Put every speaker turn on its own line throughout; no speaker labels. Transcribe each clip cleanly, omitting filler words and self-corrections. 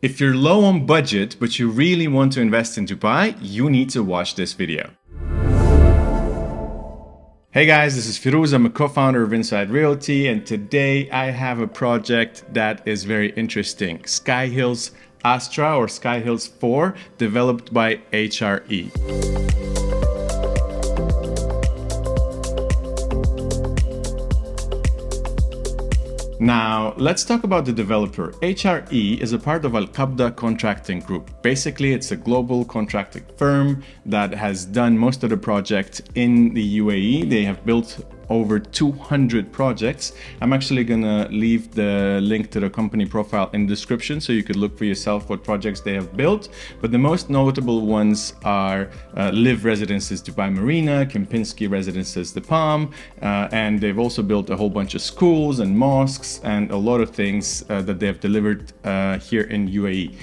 If you're low on budget, but you really want to invest in Dubai, you need to watch this video. Hey guys, this is Firuz. I'm a co-founder of Inside Realty, and today I have a project that is very interesting. SkyHills Astra, or SkyHills 4, developed by HRE. Now, let's talk about the developer. HRE is a part of Kabda Contracting group. Basically, it's a global contracting firm that has done most of the projects in the UAE. They have built over 200 projects. I'm actually gonna leave the link to the company profile in the description so you could look for yourself what projects they have built. But the most notable ones are Live Residences Dubai Marina, Kempinski Residences The Palm, and they've also built a whole bunch of schools and mosques and a lot of things that they have delivered here in UAE.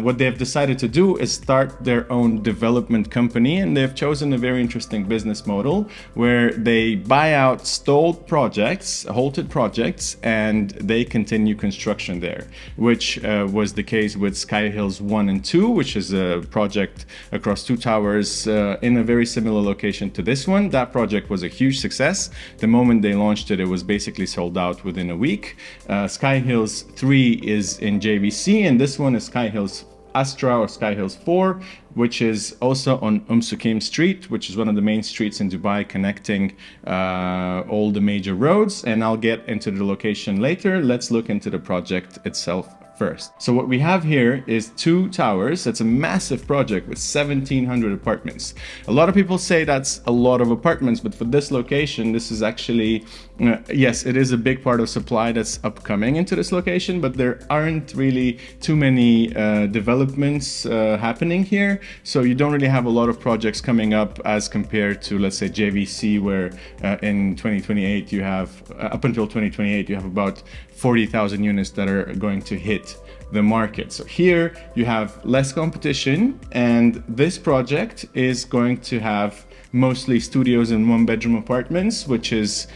What they have decided to do is start their own development company, and they've chosen a very interesting business model where they buy out stalled projects, halted projects, and they continue construction there, which was the case with SkyHills 1 and 2, which is a project across 2 towers in a very similar location to this one. That project was a huge success. The moment they launched it, it was basically sold out within a week. SkyHills 3 is in JVC, and this one is SkyHills Astra, or SkyHills 4, which is also on Sukim Street, which is one of the main streets in Dubai connecting all the major roads. And I'll get into the location later. Let's look into the project itself first. So what we have here is 2 towers. That's a massive project with 1,700 apartments. A lot of people say that's a lot of apartments, but for this location, this is actually, yes, it is a big part of supply that's upcoming into this location, but there aren't really too many developments happening here. So you don't really have a lot of projects coming up as compared to, let's say, JVC, where in 2028 you have, up until 2028, you have about 40,000 units that are going to hit the market. So here you have less competition, and this project is going to have mostly studios and 1-bedroom apartments, which is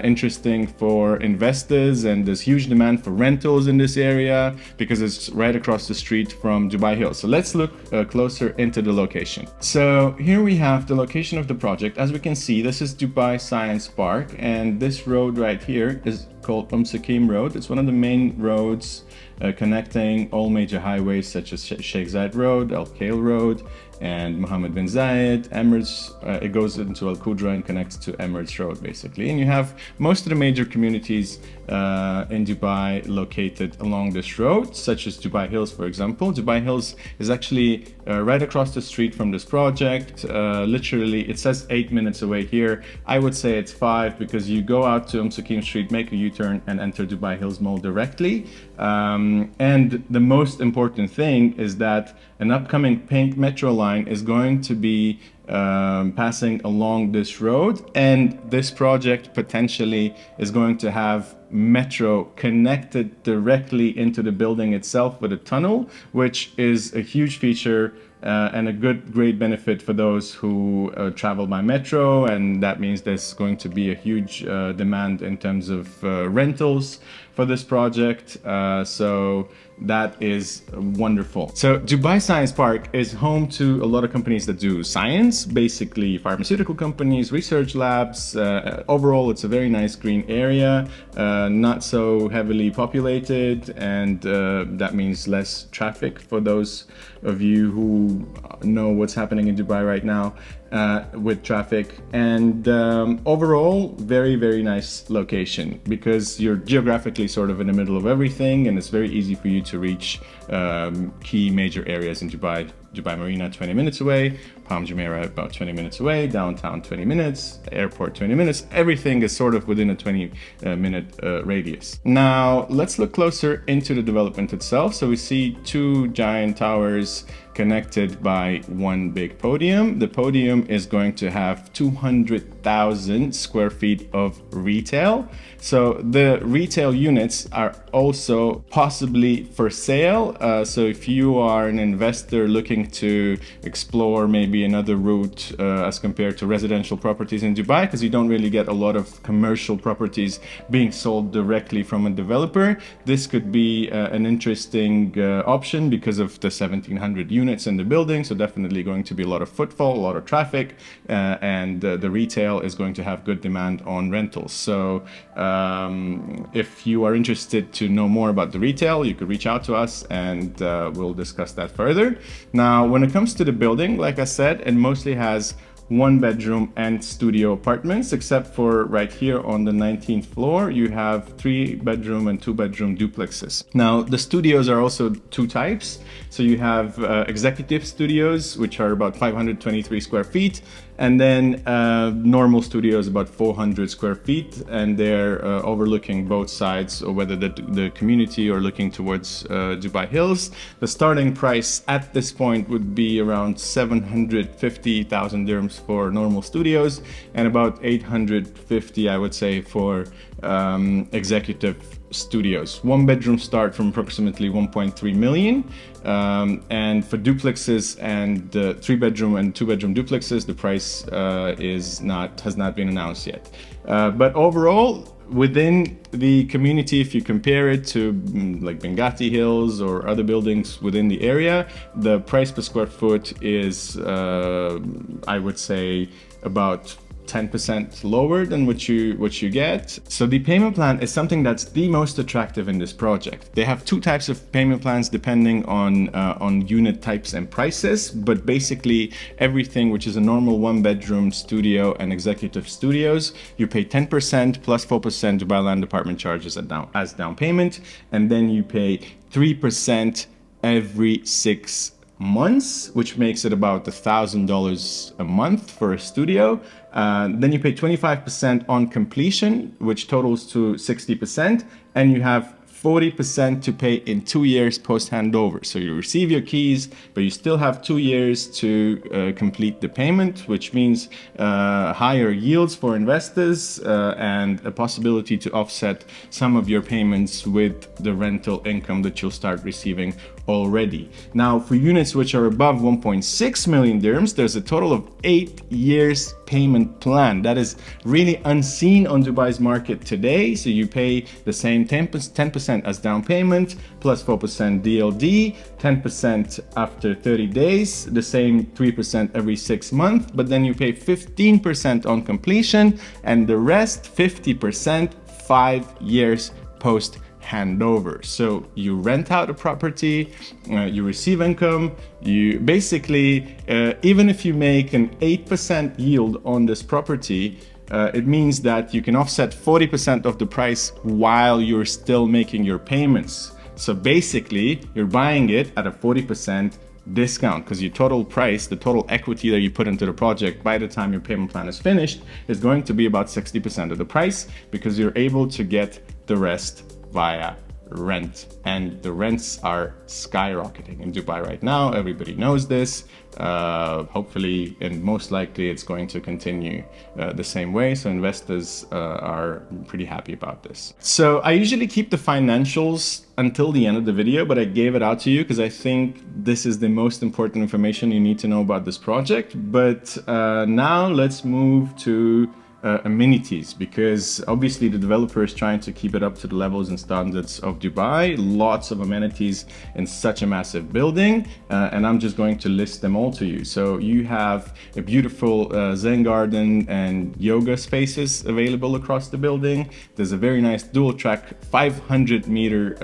interesting for investors, and there's huge demand for rentals in this area because it's right across the street from Dubai Hills. So let's look closer into the location. So here we have the location of the project. As we can see, this is Dubai Science Park, and this road right here is called Sukim Road. It's one of the main roads connecting all major highways such as Sheikh Zayed Road, Al Khail Road, and Mohammed bin Zayed, Emirates. It goes into Al Qudra and connects to Emirates Road, basically. And you have most of the major communities in Dubai located along this road, such as Dubai Hills, for example. Dubai Hills is actually right across the street from this project. Literally, it says 8 minutes away here. I would say it's 5, because you go out to Sukim Street, make a U-turn, and enter Dubai Hills Mall directly. And the most important thing is that an upcoming pink metro line is going to be passing along this road, and this project potentially is going to have metro connected directly into the building itself with a tunnel, which is a huge feature and a great benefit for those who travel by metro, and that means there's going to be a huge demand in terms of rentals for this project. So that is wonderful. So Dubai Science Park is home to a lot of companies that do science, basically pharmaceutical companies, research labs. Overall, it's a very nice green area, not so heavily populated, and that means less traffic for those of you who know what's happening in Dubai right now with traffic. And overall, very nice location, because you're geographically sort of in the middle of everything, and it's very easy for you to reach key major areas in Dubai. Dubai Marina 20 minutes away, Palm Jumeirah about 20 minutes away, downtown 20 minutes, airport 20 minutes. Everything is sort of within a 20-minute radius. Now let's look closer into the development itself. So we see 2 giant towers connected by one big podium. The podium is going to have 200,000 100,000 square feet of retail. So the retail units are also possibly for sale. So if you are an investor looking to explore maybe another route as compared to residential properties in Dubai, because you don't really get a lot of commercial properties being sold directly from a developer, this could be an interesting option because of the 1700 units in the building. So definitely going to be a lot of footfall, a lot of traffic, and the retail is going to have good demand on rentals. So if you are interested to know more about the retail, you could reach out to us and we'll discuss that further. Now, when it comes to the building, like I said, it mostly has 1-bedroom and studio apartments, except for right here on the 19th floor, you have 3-bedroom and 2-bedroom duplexes. Now, the studios are also two types. So you have executive studios, which are about 523 square feet, and then normal studios about 400 square feet, and they're overlooking both sides, or whether the community or looking towards Dubai Hills. The starting price at this point would be around 750,000 dirhams for normal studios, and about 850, I would say, for executive studios. 1-bedroom start from approximately 1.3 million, and for duplexes and 3-bedroom and 2-bedroom duplexes, the price has not been announced yet. But overall, within the community, if you compare it to like Bengati Hills or other buildings within the area, the price per square foot is, I would say, about 10% lower than what you get. So the payment plan is something that's the most attractive in this project. They have two types of payment plans depending on unit types and prices, but basically everything which is a normal 1-bedroom studio and executive studios, you pay 10% plus 4% Dubai Land Department charges as down payment, and then you pay 3% every 6 months, which makes it about $1,000 a month for a studio. Then you pay 25% on completion, which totals to 60%, and you have 40% to pay in 2 years post-handover. So you receive your keys, but you still have 2 years to complete the payment, which means higher yields for investors and a possibility to offset some of your payments with the rental income that you'll start receiving already. Now, for units which are above 1.6 million dirhams, there's a total of 8 years payment plan. That is really unseen on Dubai's market today. So you pay the same 10% as down payment, plus 4% DLD, 10% after 30 days, the same 3% every 6 months, but then you pay 15% on completion, and the rest, 50%, 5 years post handover. So you rent out a property, you receive income, you basically, even if you make an 8% yield on this property, it means that you can offset 40% of the price while you're still making your payments. So basically, you're buying it at a 40% discount, because your total price, the total equity that you put into the project by the time your payment plan is finished, is going to be about 60% of the price, because you're able to get the rest via rent, and the rents are skyrocketing in Dubai right now. Everybody knows this. Hopefully and most likely it's going to continue the same way, so investors are pretty happy about this. So I usually keep the financials until the end of the video, but I gave it out to you because I think this is the most important information you need to know about this project. But now let's move to amenities, because obviously the developer is trying to keep it up to the levels and standards of Dubai. Lots of amenities in such a massive building, and I'm just going to list them all to you. So you have a beautiful Zen garden and yoga spaces available across the building. There's a very nice dual track 500-meter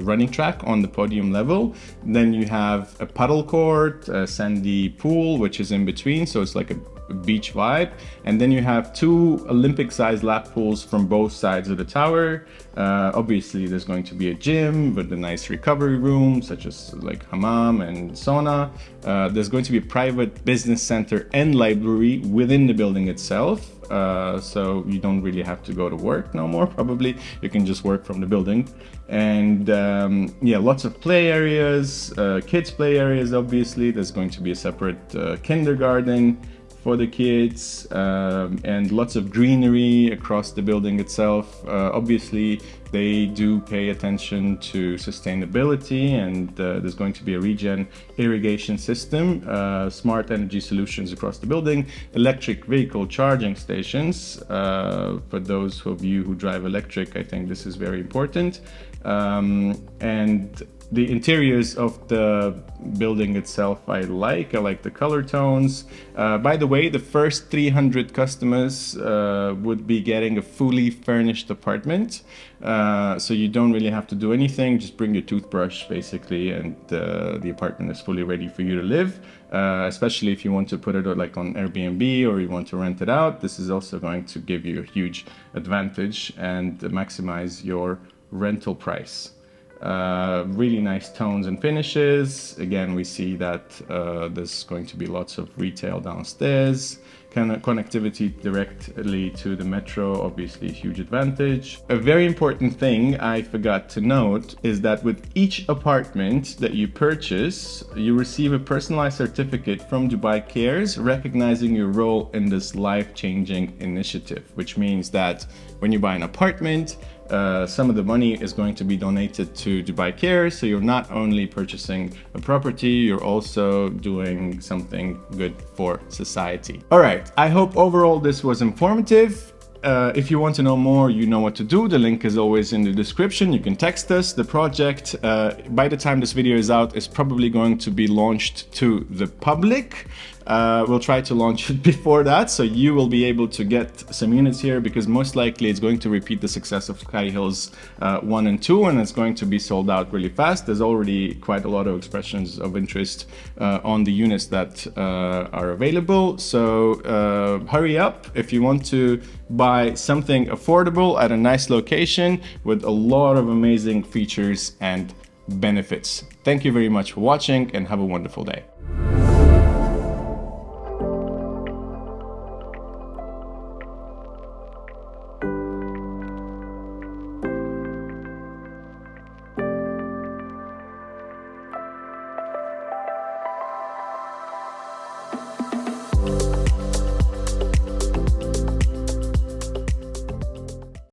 running track on the podium level. Then you have a paddle court, a sandy pool, which is in between, so it's like a beach vibe, and then you have 2 Olympic-sized lap pools from both sides of the tower. Obviously there's going to be a gym with a nice recovery room, such as like hammam and sauna. There's going to be a private business center and library within the building itself, so you don't really have to go to work no more. Probably you can just work from the building. And yeah, lots of play areas, kids play areas. Obviously there's going to be a separate kindergarten for the kids, and lots of greenery across the building itself. Obviously, they do pay attention to sustainability, and there's going to be a regen irrigation system, smart energy solutions across the building, electric vehicle charging stations. For those of you who drive electric, I think this is very important. And the interiors of the building itself, I like the color tones. By the way, the first 300 customers would be getting a fully furnished apartment. So you don't really have to do anything, just bring your toothbrush basically, and the apartment is fully ready for you to live. Especially if you want to put it like on Airbnb or you want to rent it out. This is also going to give you a huge advantage and maximize your rental price. Really nice tones and finishes. Again, we see that there's going to be lots of retail downstairs. Connectivity directly to the metro, obviously a huge advantage. A very important thing I forgot to note is that with each apartment that you purchase, you receive a personalized certificate from Dubai Cares recognizing your role in this life-changing initiative, which means that when you buy an apartment, some of the money is going to be donated to Dubai Cares, so you're not only purchasing a property, you're also doing something good for society. All right, I hope overall this was informative. If you want to know more, you know what to do. The link is always in the description. You can text us. The project, by the time this video is out, is probably going to be launched to the public. We'll try to launch it before that, so you will be able to get some units here, because most likely it's going to repeat the success of SkyHills 1 and 2, and it's going to be sold out really fast. There's already quite a lot of expressions of interest on the units that are available, so hurry up if you want to buy something affordable at a nice location with a lot of amazing features and benefits. Thank you very much for watching, and have a wonderful day.